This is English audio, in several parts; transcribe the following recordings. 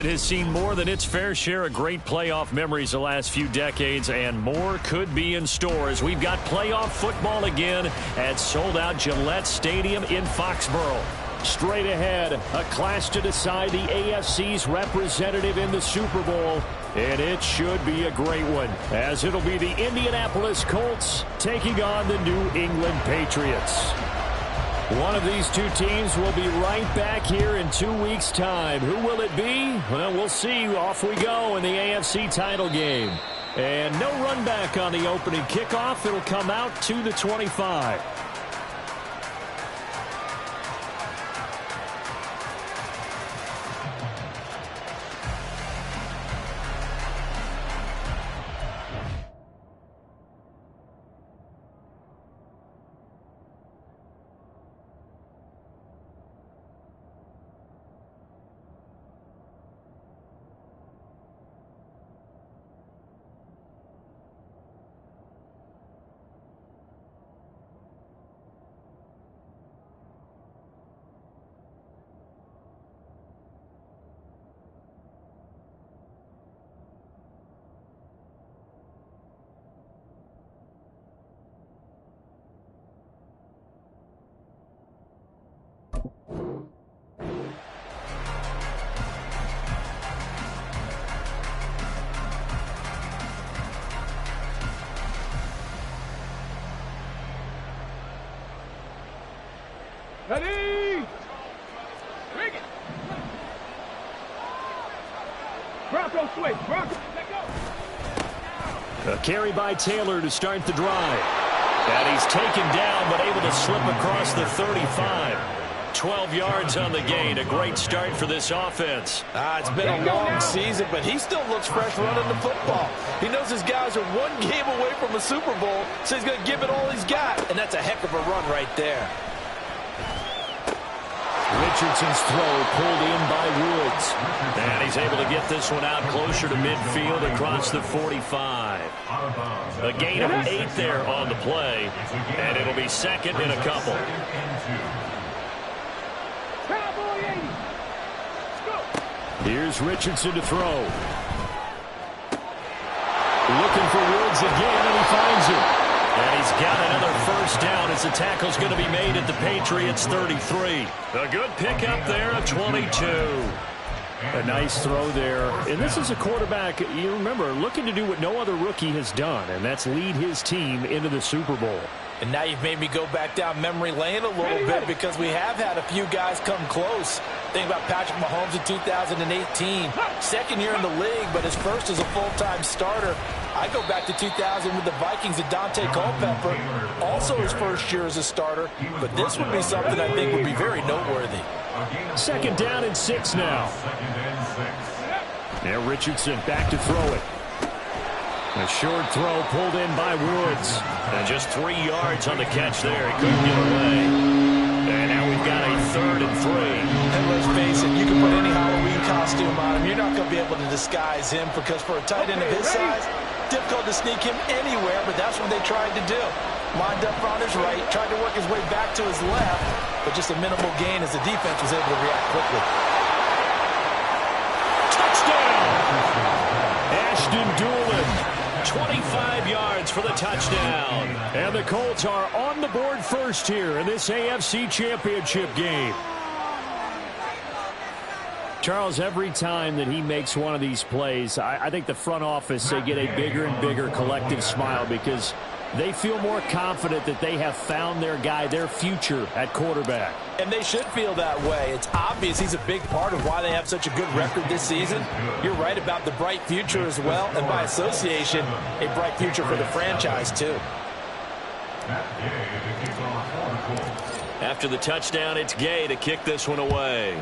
It has seen more than its fair share of great playoff memories the last few decades, and more could be in store as we've got playoff football again at sold-out Gillette Stadium in Foxborough. Straight ahead, a clash to decide the AFC's representative in the Super Bowl, and it should be a great one, as it'll be the Indianapolis Colts taking on the New England Patriots. One of these two teams will be right back here in 2 weeks' time. Who will it be? Well, we'll see. Off we go in the AFC title game. And no run back on the opening kickoff. It'll come out to the 25. Ready? Bring it. Bronco switch. Bronco. Let go. A carry by Taylor to start the drive. And he's taken down, but able to slip across the 35. 12 yards on the gain. A great start for this offense. It's been a long season, but he still looks fresh running the football. He knows his guys are one game away from a Super Bowl, so he's going to give it all he's got. And that's a heck of a run right there. Richardson's throw pulled in by Woods. And he's able to get this one out closer to midfield across the 45. A gain of 8 there on the play. And it'll be second in a couple. Here's Richardson to throw. Looking for Woods again, and he finds him. And he's got another first down as the tackle's going to be made at the Patriots' 33. A good pickup there at 22. A nice throw there. And this is a quarterback, you remember, looking to do what no other rookie has done, and that's lead his team into the Super Bowl. And now you've made me go back down memory lane a little bit because we have had a few guys come close. Think about Patrick Mahomes in 2018. Second year in the league, but his first as a full-time starter. I go back to 2000 with the Vikings and Dante Culpepper. Also his first year as a starter. But this would be something I think would be very noteworthy. Second down and 6 now. Now Richardson back to throw it. A short throw pulled in by Woods. And just 3 yards on the catch there. He couldn't get away. And now we've got a 3rd and 3. And let's face it, you can put any Halloween costume on him. You're not going to be able to disguise him because for a tight end of his size, difficult to sneak him anywhere, but that's what they tried to do. Lined up on his right, tried to work his way back to his left, but just a minimal gain as the defense was able to react quickly. Touchdown! Ashton Dulin. 25 yards for the touchdown. And the Colts are on the board first here in this AFC Championship game. Charles, every time that he makes one of these plays, I think the front office, they get a bigger and bigger collective smile because they feel more confident that they have found their guy, their future at quarterback. And they should feel that way. It's obvious he's a big part of why they have such a good record this season. You're right about the bright future as well, and by association, a bright future for the franchise too. After the touchdown, it's Gay to kick this one away.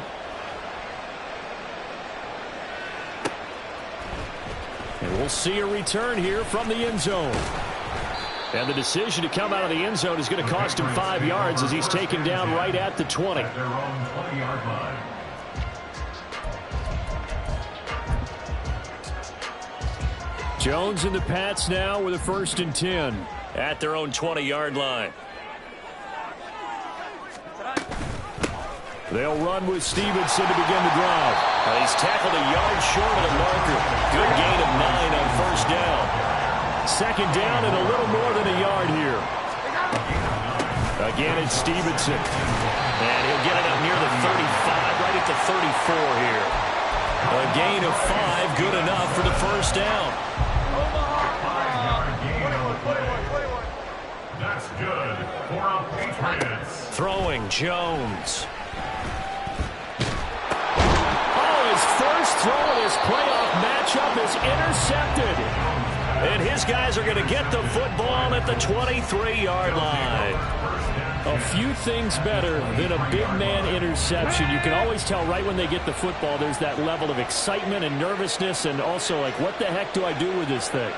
And we'll see a return here from the end zone. And the decision to come out of the end zone is going to cost him 5 yards as he's taken down right at the 20. Jones and the Pats now with a 1st and 10 at their own 20-yard line. They'll run with Stevenson to begin the drive. He's tackled a yard short of the marker. Good gain of 9 on first down. Second down and a little more than a yard here. Again, it's Stevenson. And he'll get it up near the 35, right at the 34 here. A gain of 5, good enough for the first down. That's good for our Patriots. Throwing Jones. His first throw in his playoff matchup is intercepted. And his guys are going to get the football at the 23-yard line. A few things better than a big man interception. You can always tell right when they get the football, there's that level of excitement and nervousness and also like, what the heck do I do with this thing?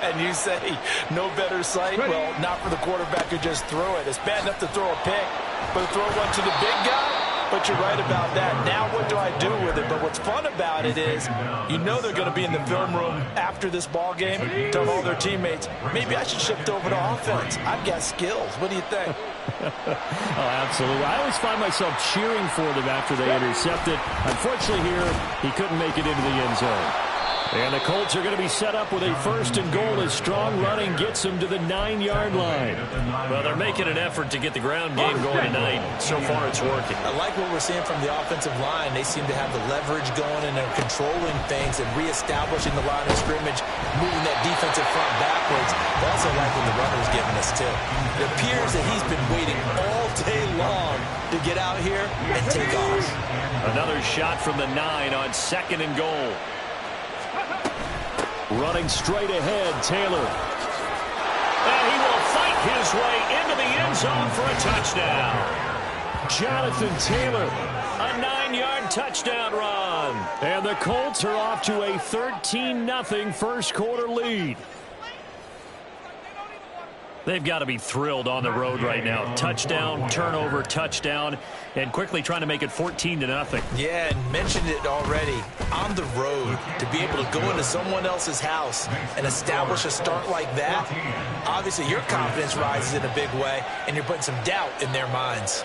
And you say, no better sight? Well, not for the quarterback who just threw it. It's bad enough to throw a pick, but to throw one to the big guy? But you're right about that. Now what do I do with it? But what's fun about it is you know they're going to be in the film room after this ball game, telling all their teammates, maybe I should shift over to offense. I've got skills. What do you think? Oh, absolutely. I always find myself cheering for them after they intercept it. Unfortunately here, he couldn't make it into the end zone. And the Colts are going to be set up with a first and goal as strong running gets them to the 9-yard line. Well, they're making an effort to get the ground game going tonight. So far, it's working. I like what we're seeing from the offensive line. They seem to have the leverage going and they're controlling things and reestablishing the line of scrimmage, moving that defensive front backwards. I also like what the runner's giving us, too. It appears that he's been waiting all day long to get out here and take off. Another shot from the 9 on second and goal. Running straight ahead, Taylor. And he will fight his way into the end zone for a touchdown. Jonathan Taylor, a 9-yard touchdown run. And the Colts are off to a 13-0 first quarter lead. They've got to be thrilled on the road right now. Touchdown, turnover, touchdown, and quickly trying to make it 14-0. Yeah, and mentioned it already. On the road, to be able to go into someone else's house and establish a start like that, obviously your confidence rises in a big way, and you're putting some doubt in their minds.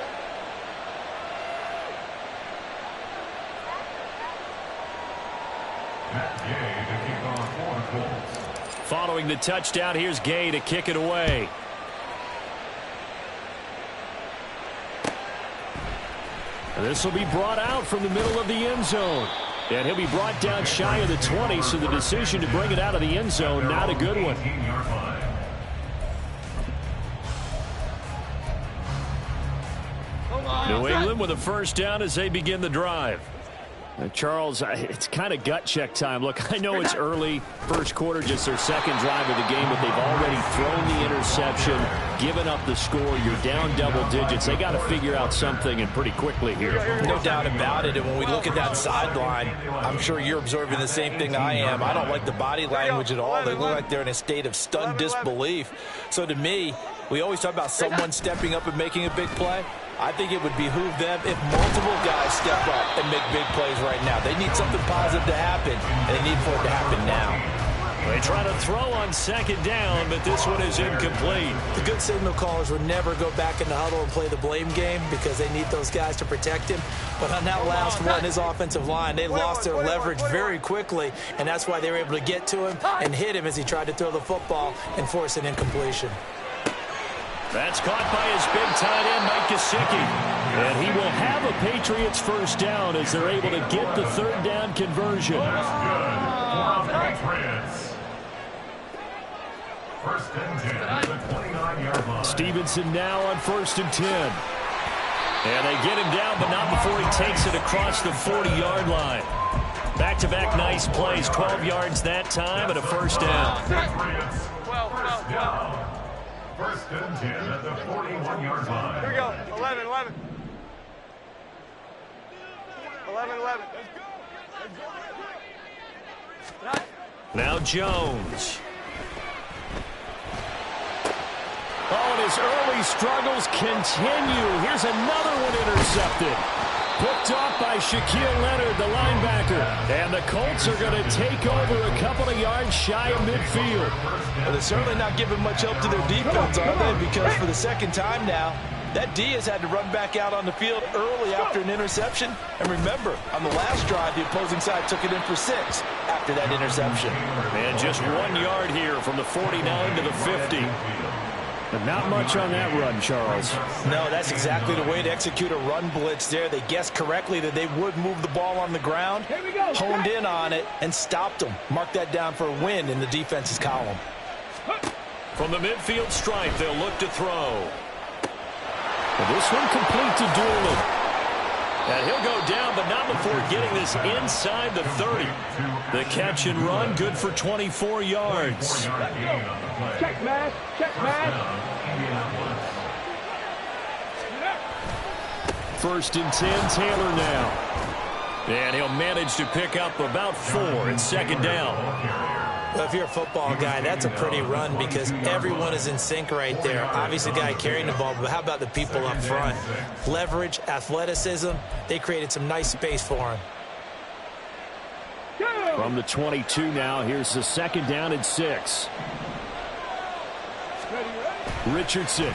Following the touchdown, here's Gay to kick it away. This will be brought out from the middle of the end zone. And he'll be brought down shy of the 20, so the decision to bring it out of the end zone, not a good one. New England with a first down as they begin the drive. Charles, it's kind of gut check time. Look, I know it's early, first quarter, just their second drive of the game, but they've already thrown the interception, given up the score. You're down double digits. They got to figure out something, and pretty quickly here. No doubt about it. And when we look at that sideline, I'm sure you're observing the same thing I am. I don't like the body language at all. They look like they're in a state of stunned disbelief. So to me, we always talk about someone stepping up and making a big play. I think it would behoove them if multiple guys step up and make big plays right now. They need something positive to happen, and they need for it to happen now. They try to throw on second down, but this one is incomplete. The good signal callers would never go back in the huddle and play the blame game because they need those guys to protect him. But on that last one, his offensive line, they lost their leverage very quickly, and that's why they were able to get to him and hit him as he tried to throw the football and force an incompletion. That's caught by his big tight end, Mike Gesicki. And he will have a Patriots first down as they're able to get the third down conversion. That's good for Patriots. First and 10 at the 29-yard line. Stevenson now on first and 10. And they get him down, but not before he takes it across the 40-yard line. Back-to-back nice plays, 12 yards that time and a first down. Patriots, first down. First and 10 at the 41-yard line. Here we go. 11. 11. Now Jones. Oh, and his early struggles continue. Here's another one intercepted. Picked off by Shaquille Leonard, the linebacker. And the Colts are going to take over a couple of yards shy of midfield. Well, they're certainly not giving much help to their defense, are they? Because for the second time now, That Diaz had to run back out on the field early after an interception. And remember, on the last drive, the opposing side took it in for 6 after that interception. And just 1 yard here from the 49 to the 50. But not much on that run, Charles. No, that's exactly the way to execute a run blitz there. They guessed correctly that they would move the ball on the ground, honed in on it, and stopped them. Mark that down for a win in the defense's column. From the midfield stripe, they'll look to throw. Well, this one complete to Doolin. And he'll go down, but not before getting this inside the 30. The catch and run, good for 24 yards. Check mash, check mash. 1st and 10, Taylor now. And he'll manage to pick up about 4 and 2nd down. Well, if you're a football guy, that's a pretty run because everyone is in sync right there. Obviously, the guy carrying the ball, but how about the people up front? Leverage, athleticism, they created some nice space for him. From the 22 now, here's the 2nd down and 6. Richardson.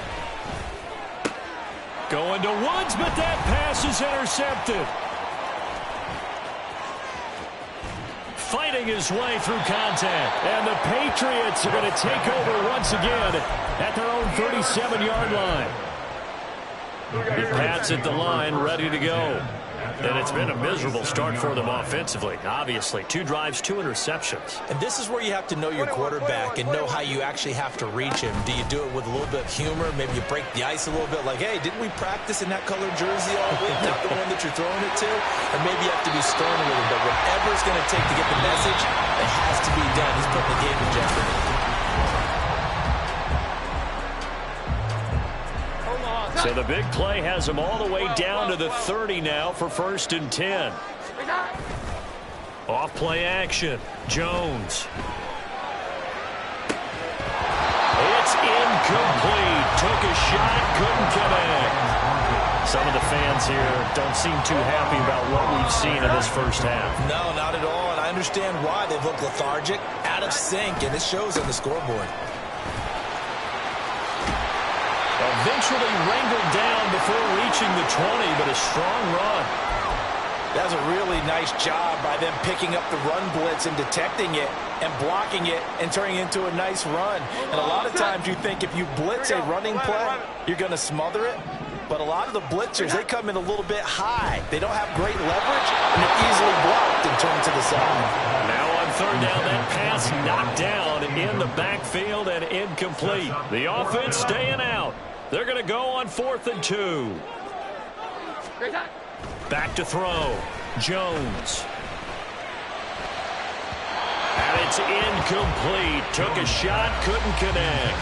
Going to Woods, but that pass is intercepted. Fighting his way through contact. And the Patriots are going to take over once again at their own 37-yard line. He pats at the line, ready to go. And it's been a miserable start for them offensively. Obviously, 2 drives, 2 interceptions. And this is where you have to know your quarterback and know how you actually have to reach him. Do you do it with a little bit of humor? Maybe you break the ice a little bit like, hey, didn't we practice in that colored jersey all week? Not the one that you're throwing it to? Or maybe you have to be stern a little bit. Whatever it's going to take to get the message, it has to be done. He's putting the game in jeopardy. So the big play has him all the way down to the 30 now for 1st and 10. Off play action. Jones. It's incomplete. Took a shot, couldn't connect. Some of the fans here don't seem too happy about what we've seen in this first half. No, not at all. And I understand why. They've looked lethargic, out of sync, and it shows on the scoreboard. Eventually wrangled down before reaching the 20, but a strong run. That was a really nice job by them picking up the run blitz and detecting it and blocking it and turning it into a nice run. And a lot of times you think if you blitz a running play, you're going to smother it. But a lot of the blitzers, they come in a little bit high. They don't have great leverage, and they're easily blocked and turned to the side. Now on 3rd down, that pass knocked down in the backfield and incomplete. The offense staying out. They're going to go on 4th and 2. Back to throw. Jones. And it's incomplete. Took a shot, couldn't connect.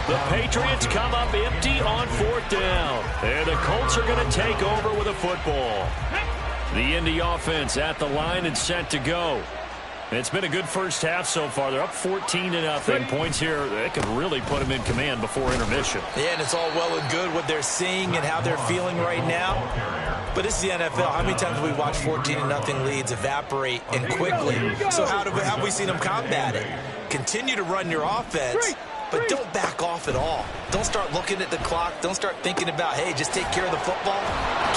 The Patriots come up empty on 4th down. And the Colts are going to take over with a football. The Indy offense at the line and set to go. It's been a good first half so far. They're up 14-0. Points here, they could really put them in command before intermission. Yeah, and it's all well and good what they're seeing and how they're feeling right now. But it's the NFL. How many times have we watched 14-0 leads evaporate and quickly? So how have we seen them combat it? Continue to run your offense, but don't back off at all. Don't start looking at the clock. Don't start thinking about, hey, just take care of the football.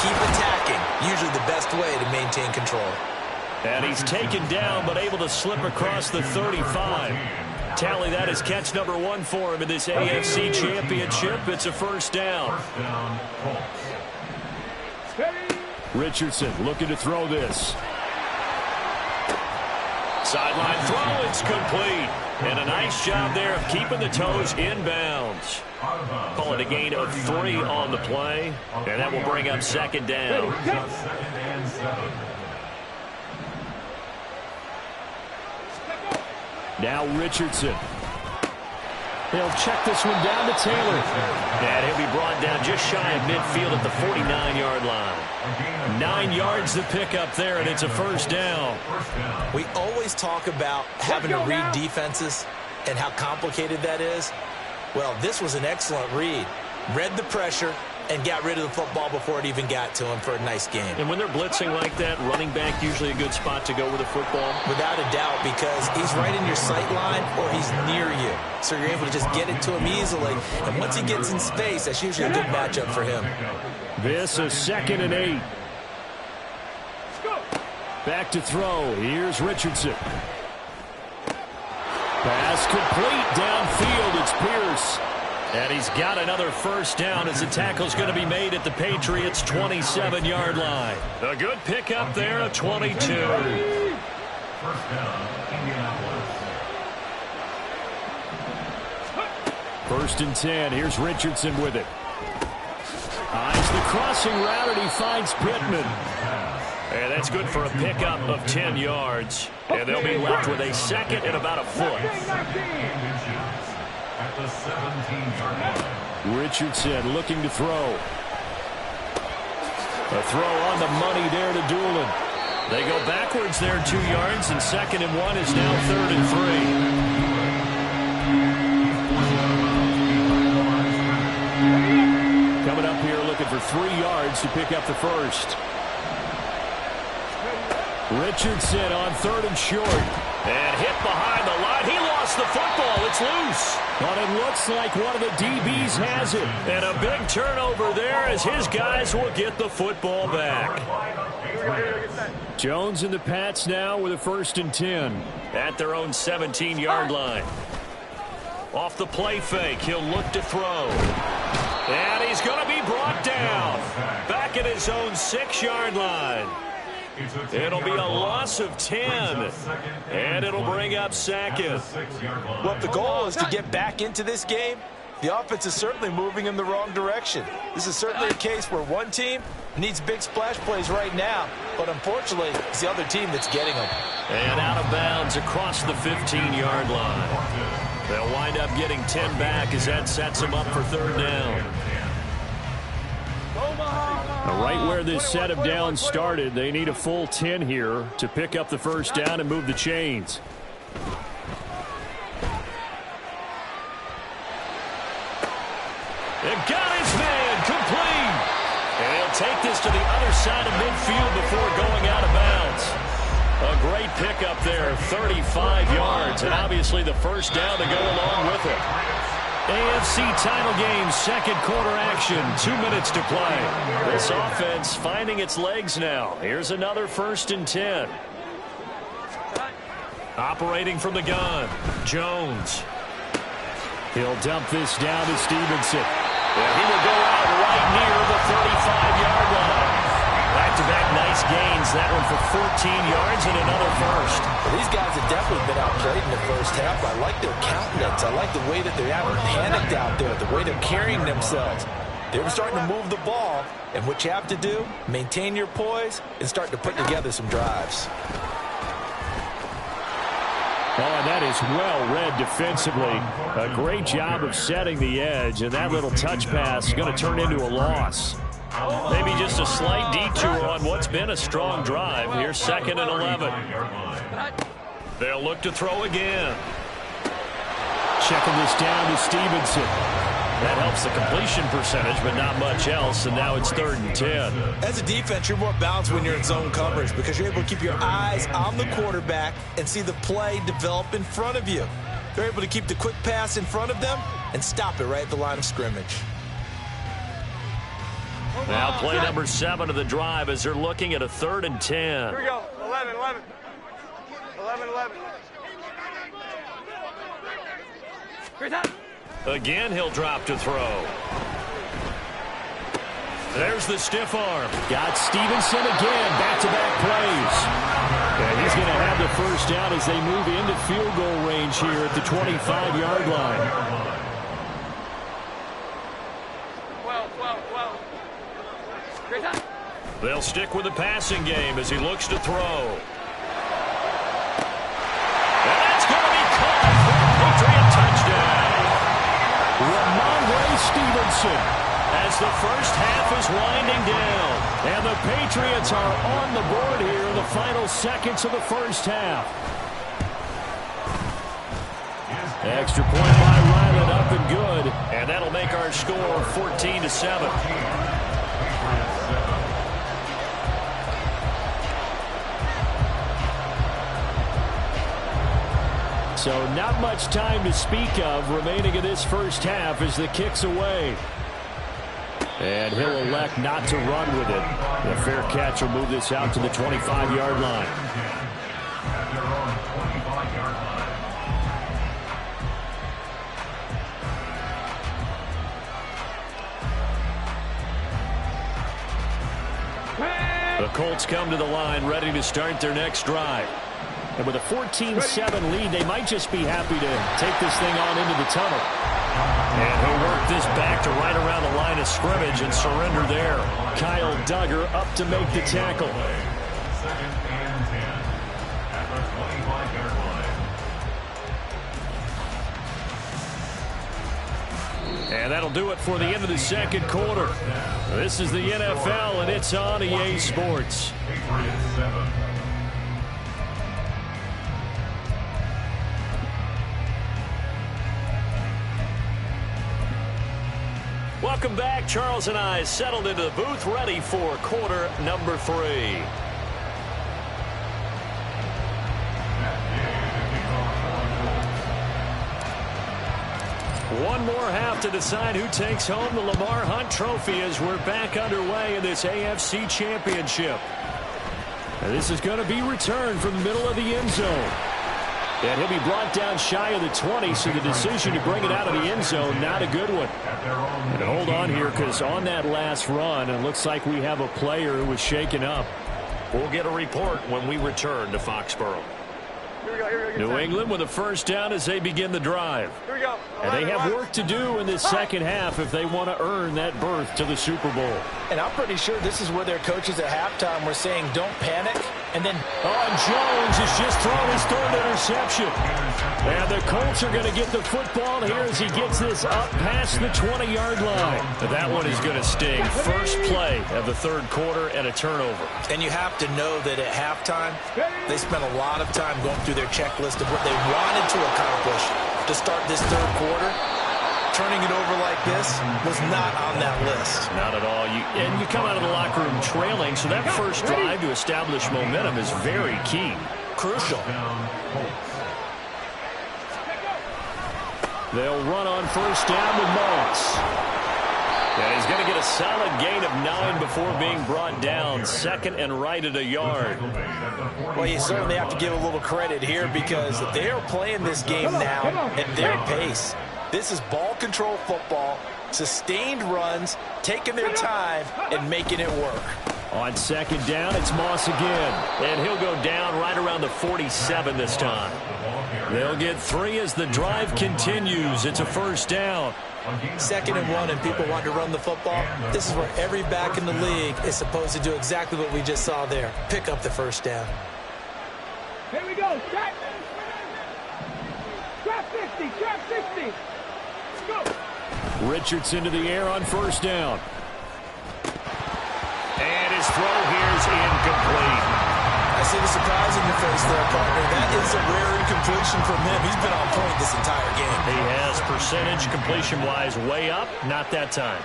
Keep attacking. Usually the best way to maintain control. And he's taken down, but able to slip across the 35. Tally that as catch number 1 for him in this AFC Championship. It's a 1st down. Richardson looking to throw this. Sideline throw, it's complete. And a nice job there of keeping the toes inbounds. Call it a gain of 3 on the play. And that will bring up 2nd down. Now Richardson. He'll check this one down to Taylor. And he'll be brought down just shy of midfield at the 49-yard line. 9 yards to pick up there, and it's a 1st down. We always talk about having to read defenses and how complicated that is. Well, this was an excellent read. Read the pressure, and got rid of the football before it even got to him for a nice game. And when they're blitzing like that, running back usually a good spot to go with the football? Without a doubt, because he's right in your sight line or he's near you. So you're able to just get it to him easily. And once he gets in space, that's usually a good matchup for him. This is 2nd and 8. Back to throw. Here's Richardson. Pass complete downfield. It's Pierce. And he's got another first down as the tackle's going to be made at the Patriots' 27-yard line. A good pickup there, a 22. First down, Indianapolis. 1st and 10. Here's Richardson with it. Eyes the crossing route, and he finds Pittman. And that's good for a pickup of 10 yards. And they'll be left with a 2nd and about a foot. At the 17-yard line. Richardson looking to throw. A throw on the money there to Doolin. They go backwards there 2 yards, and 2nd and 1 is now 3rd and 3. Coming up here looking for 3 yards to pick up the first. Richardson on 3rd and short. And hit behind the line. He lost the football. It's loose. But it looks like one of the DBs has it. And a big turnover there as his guys will get the football back. Jones and the Pats now with a 1st and 10. At their own 17-yard line. Off the play fake, he'll look to throw. And he's going to be brought down. Back at his own 6-yard line. It'll be a loss of 10. And it'll bring up 2nd. Well, if the goal is to get back into this game, the offense is certainly moving in the wrong direction. This is certainly a case where one team needs big splash plays right now, but unfortunately, it's the other team that's getting them. And out of bounds across the 15-yard line. They'll wind up getting 10 back as that sets them up for 3rd down. Right where this set of downs started, they need a full 10 here to pick up the first down and move the chains. It got his man complete. And he'll take this to the other side of midfield before going out of bounds. A great pickup there, 35 yards, and obviously the first down to go along with it. AFC title game, 2nd quarter action, 2 minutes to play. This offense finding its legs now. Here's another 1st and 10. Operating from the gun, Jones. He'll dump this down to Stevenson. And he will go out right near the 35-yard line. Back-to-back nice gains. That one for 14 yards and another first. Well, these guys have definitely been outplayed in the first half. I like their countenance. I like the way that they haven't panicked out there, the way they're carrying themselves. They're starting to move the ball, and what you have to do, maintain your poise and start to put together some drives. Oh, and that is well read defensively. A great job of setting the edge, and that little touch pass is going to turn into a loss. Maybe just a slight detour on what's been a strong drive. Here's 2nd and 11. They'll look to throw again. Checking this down to Stevenson. That helps the completion percentage, but not much else, and now it's 3rd and 10. As a defense, you're more balanced when you're in zone coverage because you're able to keep your eyes on the quarterback and see the play develop in front of you. They're able to keep the quick pass in front of them and stop it right at the line of scrimmage. Now play number 7 of the drive as they're looking at a 3rd and 10. Here we go. 11, 11. 11, 11. Here's that. Again, he'll drop to throw. There's the stiff arm. Got Stevenson again. Back-to-back plays. And he's going to have the first down as they move into field goal range here at the 25-yard line. 12, 12, 12. Here's that. They'll stick with the passing game as he looks to throw. And that's going to be caught for a Patriot touchdown. Ramondre Stevenson. As the first half is winding down. And the Patriots are on the board here in the final seconds of the first half. Extra point by Ryland, up and good. And that'll make our score 14-7. So not much time to speak of remaining in this first half as the kick's away. And he'll elect not to run with it. The fair catch will move this out to the 25-yard line. The Colts come to the line ready to start their next drive. And with a 14-7 lead, they might just be happy to take this thing on into the tunnel. And he'll work this back to right around the line of scrimmage and surrender there. Kyle Duggar up to make the tackle. Second and 10 at the 25-yard line. And that'll do it for the end of the second quarter. This is the NFL, and it's on EA Sports. Patriots 7. Welcome back. Charles and I settled into the booth, ready for quarter number 3. One more half to decide who takes home the Lamar Hunt Trophy as we're back underway in this AFC Championship. And this is going to be returned from the middle of the end zone. And he'll be brought down shy of the 20, so the decision to bring it out of the end zone, not a good one. And hold on here, because on that last run, it looks like we have a player who was shaken up. We'll get a report when we return to Foxborough. New England with a first down as they begin the drive. Here we go. And they have work to do in this second half if they want to earn that berth to the Super Bowl. And I'm pretty sure this is where their coaches at halftime were saying, don't panic. And then Jones has just thrown his third interception. And the Colts are going to get the football here as he gets this up past the 20-yard line. But that one is going to sting. First play of the third quarter and a turnover. And you have to know that at halftime, they spent a lot of time going through their checklist of what they wanted to accomplish to start this third quarter. Turning it over like this was not on that list. Not at all. And you come out of the locker room trailing, so that first drive to establish momentum is very key. Crucial. They'll run on first down with Moss. And he's going to get a solid gain of 9 before being brought down. Second and right at a yard. Well, you certainly have to give a little credit here because they are playing this game now at their pace. This is ball control football, sustained runs, taking their time, and making it work. On second down, it's Moss again. And he'll go down right around the 47 this time. They'll get 3 as the drive continues. It's a first down. Second and 1, and people want to run the football. This is where every back in the league is supposed to do exactly what we just saw there. Pick up the first down. Here we go. Trap 50. Trap 60. Richardson to the air on first down. And his throw here is incomplete. I see the surprise in your face there, partner. That is a rare incompletion from him. He's been on point this entire game. He has percentage completion-wise way up. Not that time.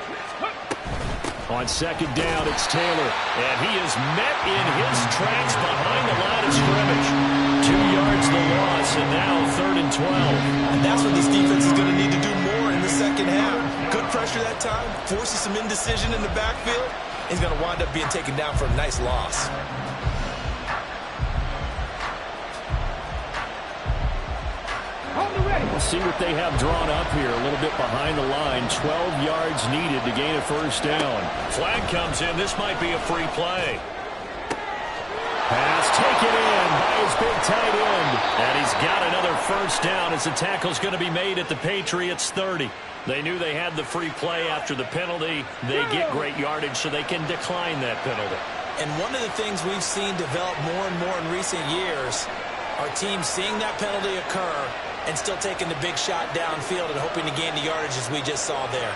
On second down, it's Taylor. And he is met in his tracks behind the line of scrimmage. 2 yards the loss, and now 3rd and 12. And that's what this defense is going to need to do more in the second half. Good pressure that time, forces some indecision in the backfield. He's going to wind up being taken down for a nice loss. We'll see what they have drawn up here. A little bit behind the line. 12 yards needed to gain a first down. Flag comes in. This might be a free play. Pass taken in by his big tight end. And he's got another first down as the tackle's going to be made at the Patriots 30. They knew they had the free play after the penalty. They get great yardage so they can decline that penalty. And one of the things we've seen develop more and more in recent years are teams seeing that penalty occur and still taking the big shot downfield and hoping to gain the yardage as we just saw there.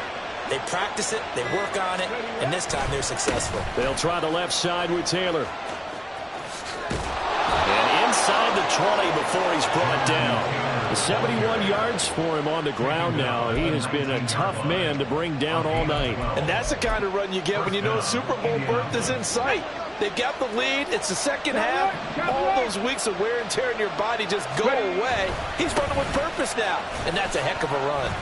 They practice it, they work on it, and this time they're successful. They'll try the left side with Taylor. And inside the 20 before he's brought down. 71 yards for him on the ground now. He has been a tough man to bring down all night. And that's the kind of run you get when you know Super Bowl berth is in sight. They've got the lead. It's the second half. All those weeks of wear and tear in your body just go away. He's running with purpose now, and that's a heck of a run.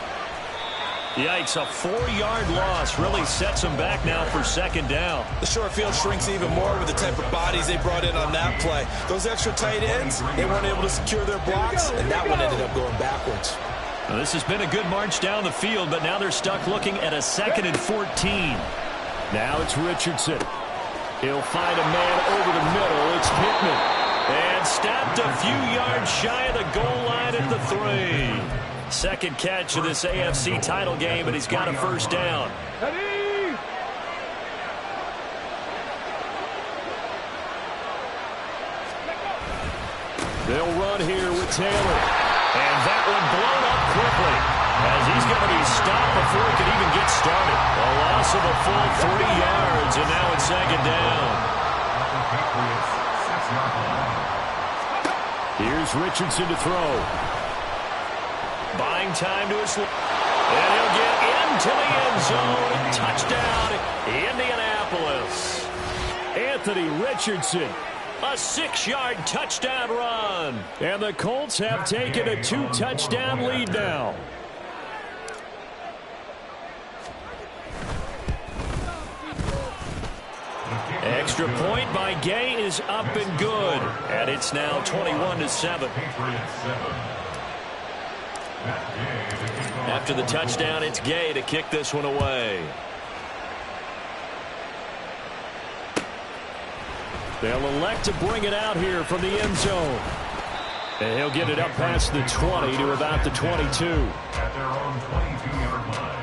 Yikes, a 4-yard loss really sets him back now for second down. The short field shrinks even more with the type of bodies they brought in on that play. Those extra tight ends, they weren't able to secure their blocks, and that one ended up going backwards. Now, this has been a good march down the field, but now they're stuck looking at a 2nd and 14. Now it's Richardson. He'll find a man over the middle. It's Pittman. And stopped a few yards shy of the goal line at the 3. Second catch of this AFC title game, and he's got a first down. Ready? They'll run here with Taylor. And that one blown up quickly as he's going to be stopped before he can even get started. A loss of a full 3 yards, and now it's second down. Here's Richardson to throw. Buying time to his left. And he'll get into the end zone. Touchdown, Indianapolis. Anthony Richardson. A 6-yard touchdown run. And the Colts have taken a 2-touchdown lead now. Extra point by Gay is up and good. And it's now 21-7. After the touchdown, it's Gay to kick this one away. They'll elect to bring it out here from the end zone. And he'll get it up past the 20 to about the 22. At their own 22-yard line.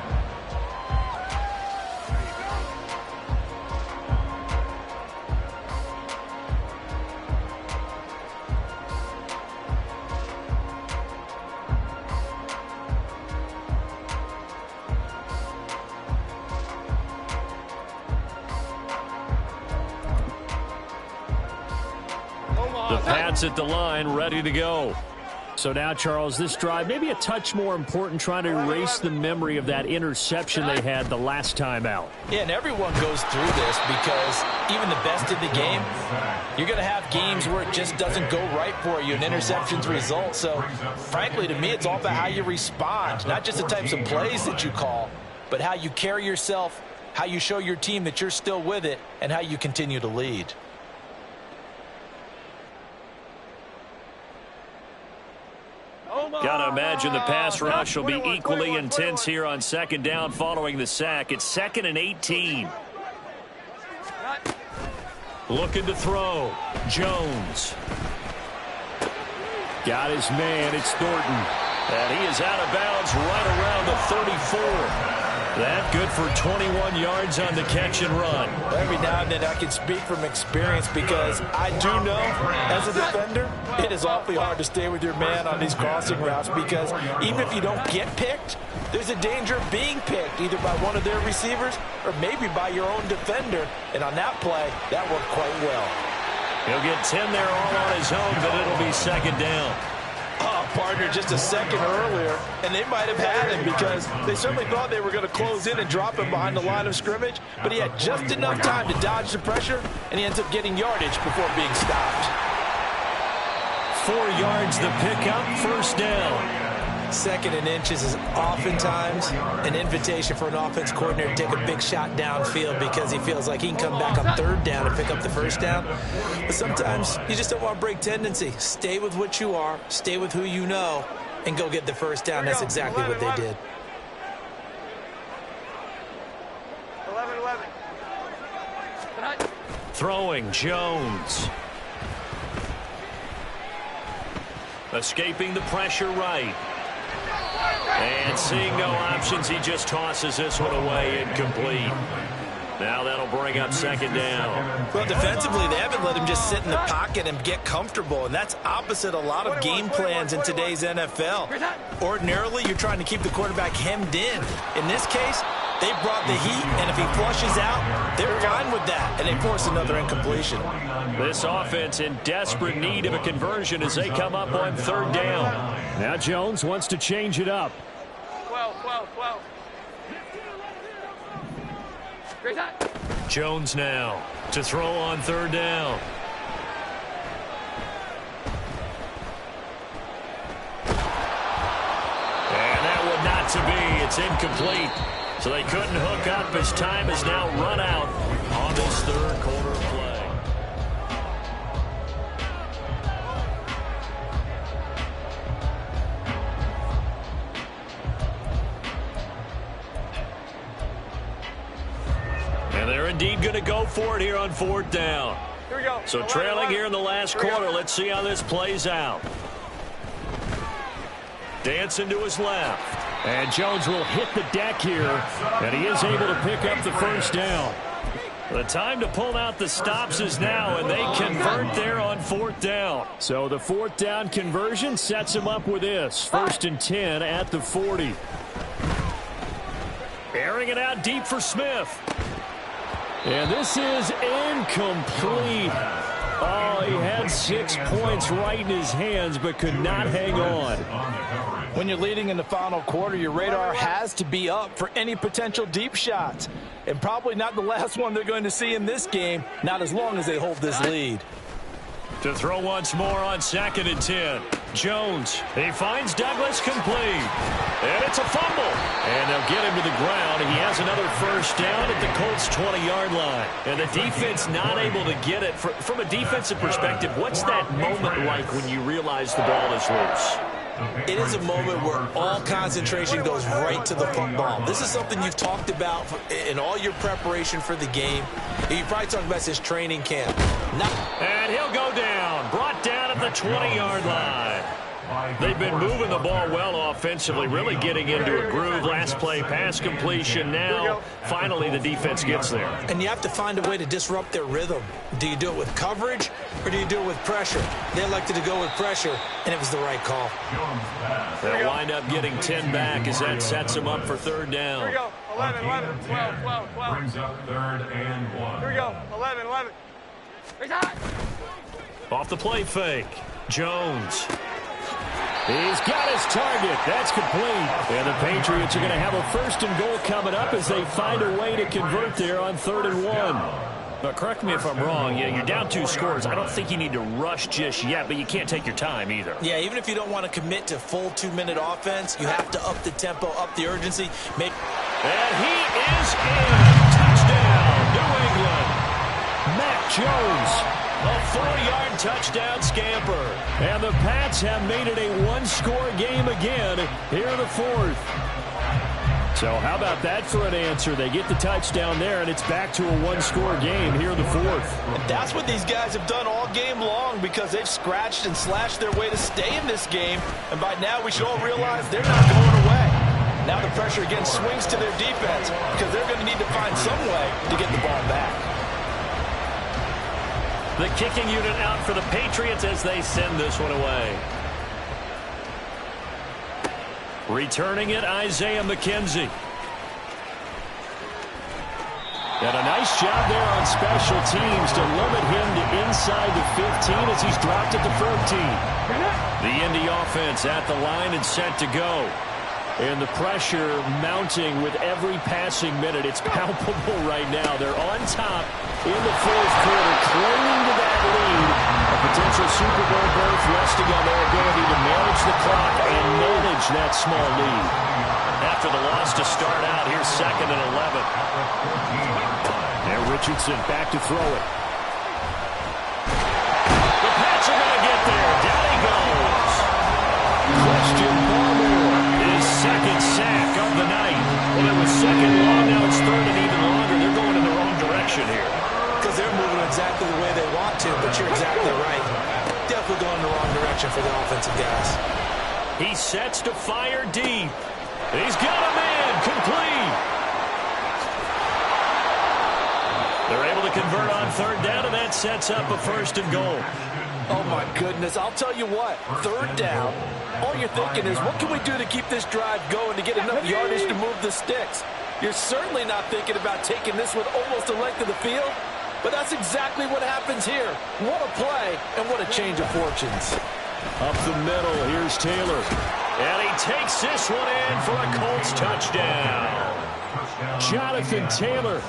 The Pats at the line, ready to go. So now, Charles, this drive, maybe a touch more important, trying to erase the memory of that interception they had the last time out. Yeah, and everyone goes through this because even the best in the game, you're going to have games where it just doesn't go right for you, and interceptions result. So, frankly, to me, it's all about how you respond, not just the types of plays that you call, but how you carry yourself, how you show your team that you're still with it, and how you continue to lead. Got to imagine the pass rush will be equally intense here on second down following the sack. It's 2nd and 18. Looking to throw. Jones. Got his man. It's Thornton. And he is out of bounds right around the 34. That good for 21 yards on the catch and run. Every now and then I can speak from experience because I do know, as a defender, it is awfully hard to stay with your man on these crossing routes because even if you don't get picked, there's a danger of being picked either by one of their receivers or maybe by your own defender. And on that play, that worked quite well. He'll get 10 there all on his own, but it'll be second down. Oh, partner, just a second earlier, and they might have had him because they certainly thought they were going to close in and drop him behind the line of scrimmage, but he had just enough time to dodge the pressure, and he ends up getting yardage before being stopped. 4 yards the pickup, first down. 2nd and inches is oftentimes an invitation for an offense coordinator to take a big shot downfield because he feels like he can come back on 3rd down and pick up the first down. But sometimes you just don't want to break tendency. Stay with what you are, stay with who you know, and go get the first down. That's exactly what they did. 11-11. Throwing, Jones. Escaping the pressure right. And seeing no options, he just tosses this one away, incomplete. Now that'll bring up second down. Well, defensively, they haven't let him just sit in the pocket and get comfortable, and that's opposite a lot of game plans in today's NFL. Ordinarily, you're trying to keep the quarterback hemmed in. In this case, They brought the heat, and if he flushes out, they're fine with that, and they force another incompletion. This offense in desperate need of a conversion as they come up on third down. Now Jones wants to change it up. 12. Great time. Jones now to throw on third down. And that would not to be. It's incomplete. So they couldn't hook up as time has now run out on this third quarter of play. And they're indeed going to go for it here on fourth down. Here we go. So trailing here in the last quarter. Let's see how this plays out. Dancing to his left. And Jones will hit the deck here, and he is able to pick up the first down. The time to pull out the stops is now, and they convert there on fourth down. So the fourth down conversion sets him up with this. 1st and 10 at the 40. Airing it out deep for Smith. And this is incomplete. Oh, he had 6 points right in his hands, but could not hang on. When you're leading in the final quarter, your radar has to be up for any potential deep shots. And probably not the last one they're going to see in this game, not as long as they hold this lead. To throw once more on 2nd and 10. Jones, he finds Douglas complete. And it's a fumble. And they'll get him to the ground. He has another first down at the Colts' 20-yard line. And the defense not able to get it. From a defensive perspective, what's that moment like when you realize the ball is loose? It is a moment where all concentration goes right to the football. This is something you've talked about in all your preparation for the game. You probably talked about this training camp. And he'll go down. Brought down at the 20-yard line. They've been moving the ball well offensively, really getting into a groove. Last play, pass completion. Now, finally, the defense gets there. And you have to find a way to disrupt their rhythm. Do you do it with coverage, or do you do it with pressure? They elected to go with pressure, and it was the right call. They'll wind up getting 10 back as that sets them up for third down. Here we go. 11, 12. Brings up 3rd and 1. Here we go. 11. Great time. Off the play fake. Jones. He's got his target. That's complete. And the Patriots are going to have a 1st and goal coming up as they find a way to convert there on 3rd and 1. But correct me if I'm wrong. Yeah, you're down 2 scores. I don't think you need to rush just yet, but you can't take your time either. Yeah, even if you don't want to commit to full 2-minute offense, you have to up the tempo, up the urgency. And he is in. Touchdown, New England. Mac Jones. A 4-yard touchdown scamper. And the Pats have made it a 1-score game again here in the 4th. So how about that for an answer? They get the touchdown there, and it's back to a 1-score game here in the 4th. And that's what these guys have done all game long, because they've scratched and slashed their way to stay in this game. And by now we should all realize they're not going away. Now the pressure again swings to their defense, because they're going to need to find some way to get the ball back. The kicking unit out for the Patriots as they send this one away. Returning it, Isaiah McKenzie. And a nice job there on special teams to limit him to inside the 15 as he's dropped at the 14. The Indy offense at the line and set to go. And the pressure mounting with every passing minute. It's palpable right now. They're on top in the 4th quarter, clinging to that lead. A potential Super Bowl berth resting on their ability to manage the clock and manage that small lead. After the loss to start out, here's 2nd and 11. Now Richardson back to throw it. The Pats are going to get there. Down he goes. Christian Barmore. 2nd sack of the night. Well, it was 2nd long, now it's 3rd and even longer. They're going in the wrong direction here. Because they're moving exactly the way they want to, but you're exactly right. Definitely going in the wrong direction for the offensive guys. He sets to fire deep. He's got a man complete. They're able to convert on 3rd down, and that sets up a 1st and goal. Oh, my goodness. I'll tell you what. 3rd down, all you're thinking is, what can we do to keep this drive going to get enough yardage to move the sticks? You're certainly not thinking about taking this one almost the length of the field, but that's exactly what happens here. What a play, and what a change of fortunes. Up the middle, here's Taylor. And he takes this one in for a Colts touchdown. Jonathan Taylor,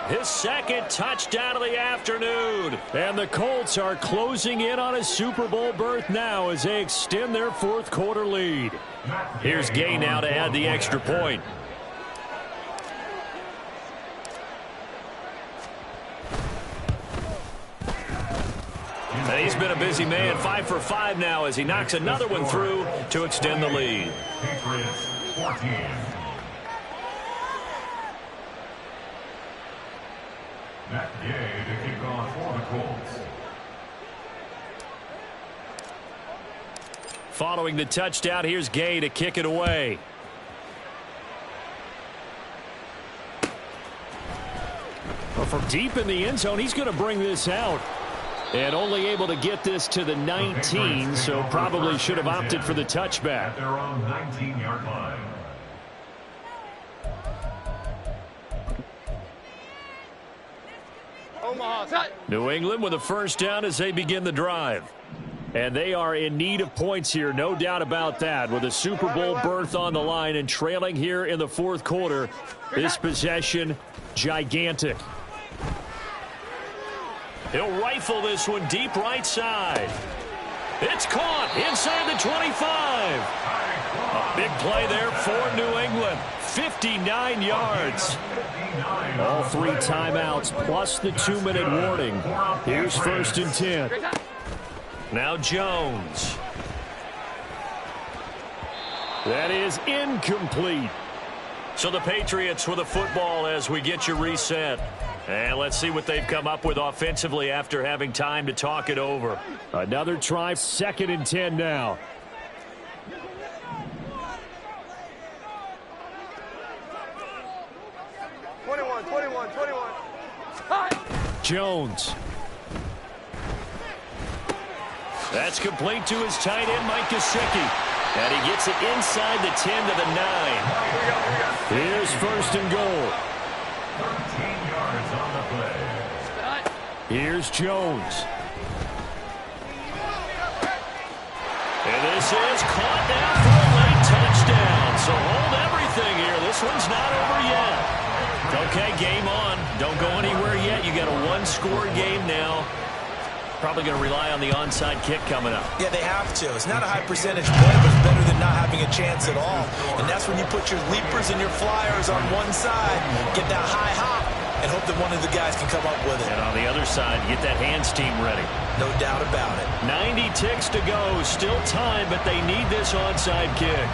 his second touchdown of the afternoon. And the Colts are closing in on a Super Bowl berth now as they extend their fourth quarter lead. Here's Gay now to add the extra point. And he's been a busy man, 5 for 5 now as he knocks another one through to extend the lead. Patriots 14. Matt Gay to kick off for the Colts. Following the touchdown, here's Gay to kick it away. Well, from deep in the end zone, he's going to bring this out. And only able to get this to the 19, so probably should have opted for the touchback. At their own 19-yard line. Omaha, New England with a first down as they begin the drive. And they are in need of points here, no doubt about that. With a Super Bowl berth on the line and trailing here in the fourth quarter, this possession gigantic. He'll rifle this one deep right side. It's caught inside the 25. A big play there for New England. 59 yards. All 3 timeouts plus the 2-minute warning. Here's 1st and 10. Now Jones. That is incomplete. So the Patriots with a football as we get you reset. And let's see what they've come up with offensively after having time to talk it over. Another try, 2nd and 10 now. Jones. That's complete to his tight end, Mike Gesicki. And he gets it inside the 10 to the 9. Here's 1st and goal. 13 yards on the play. Here's Jones. And this is caught down for a late touchdown. So hold everything here. This one's not over yet. Okay, game on. Don't go anywhere yet. You got a 1-score game now. Probably going to rely on the onside kick coming up. Yeah, they have to. It's not a high percentage play, but it's better than not having a chance at all. And that's when you put your leapers and your flyers on one side, get that high hop, and hope that one of the guys can come up with it. And on the other side, get that hands team ready. No doubt about it. 90 ticks to go. Still time, but they need this onside kick.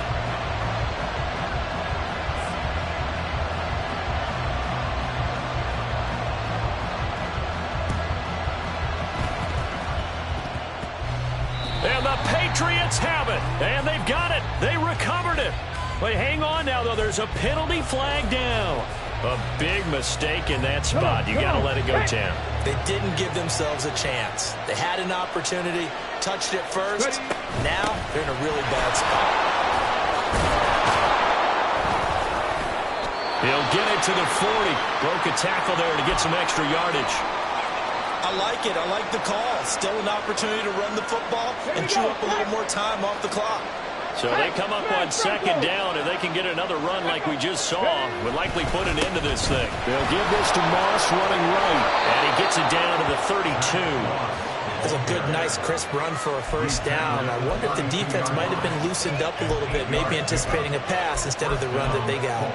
And the Patriots have it. And they've got it. They recovered it. But hang on now, though. There's a penalty flag down. A big mistake in that spot. You got to let it go, Tam. They didn't give themselves a chance. They had an opportunity, touched it first. Now they're in a really bad spot. He'll get it to the 40. Broke a tackle there to get some extra yardage. I like it. I like the call. Still an opportunity to run the football and chew up a little more time off the clock. So they come up on 2nd down, and they can get another run like we just saw. Would likely put an end to this thing. They'll give this to Moss running right. And he gets it down to the 32. That's a good, nice, crisp run for a first down. I wonder if the defense might have been loosened up a little bit, maybe anticipating a pass instead of the run that they got.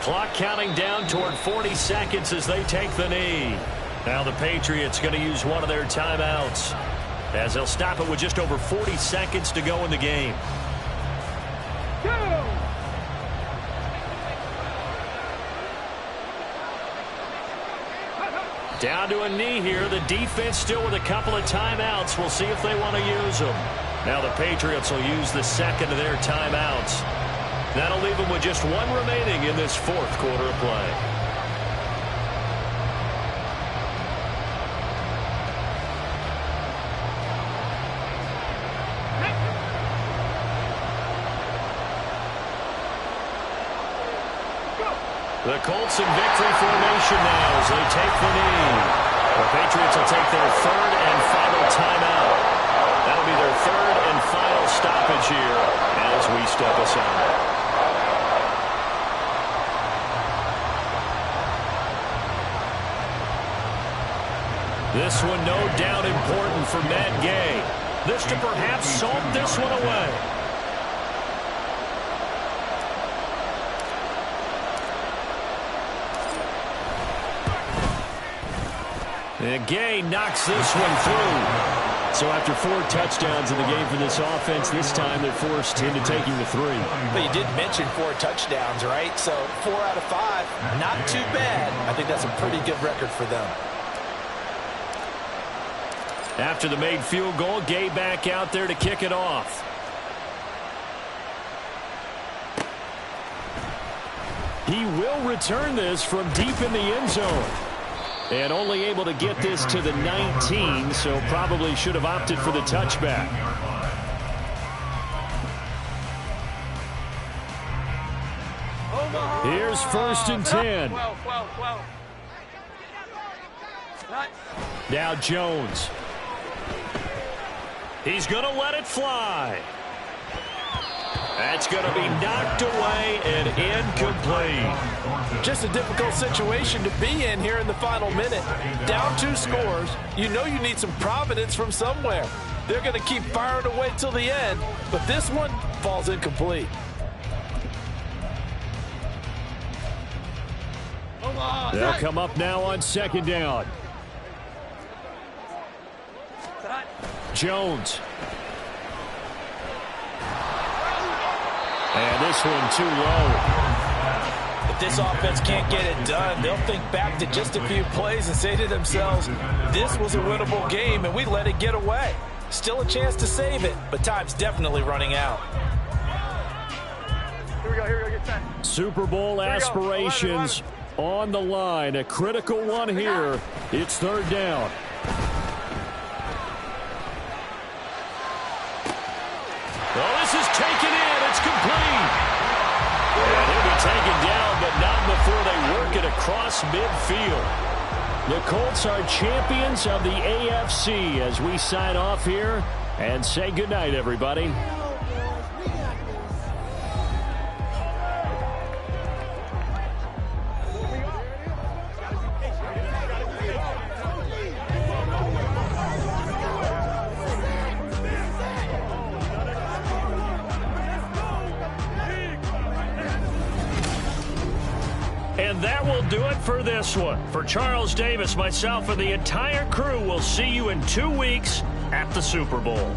Clock counting down toward 40 seconds as they take the knee. Now the Patriots going to use one of their timeouts as they'll stop it with just over 40 seconds to go in the game. Down to a knee here. The defense still with a couple of timeouts. We'll see if they want to use them. Now the Patriots will use the second of their timeouts. That'll leave them with just one remaining in this fourth quarter of play. The Colts in victory formation now as they take the knee. The Patriots will take their third and final timeout. That'll be their third and final stoppage here as we step aside. This one no doubt important for Matt Gay. This to perhaps salt this one away. And Gay knocks this one through. So after 4 touchdowns in the game for this offense, this time they're forced into taking the 3. But you did mention 4 touchdowns, right? So 4 out of 5, not too bad. I think that's a pretty good record for them. After the made field goal, Gay back out there to kick it off. He will return this from deep in the end zone. And only able to get this to the 19, so probably should have opted for the touchback. Here's 1st and 10. 12. Now Jones. He's going to let it fly. That's going to be knocked away and incomplete. Just a difficult situation to be in here in the final minute. Down 2 scores. You know you need some providence from somewhere. They're going to keep firing away till the end, but this one falls incomplete. They'll come up now on 2nd down. Jones. And this one too low. If this offense can't get it done, they'll think back to just a few plays and say to themselves, this was a winnable game and we let it get away. Still a chance to save it, but time's definitely running out. Here we go, get set. Super Bowl aspirations on the line. A critical one here. It's 3rd down. Oh, this is taken in. It's complete. And he'll be taken down, but not before they work it across midfield. The Colts are champions of the AFC as we sign off here and say goodnight, everybody. And that will do it for this one. For Charles Davis, myself, and the entire crew, we'll see you in 2 weeks at the Super Bowl.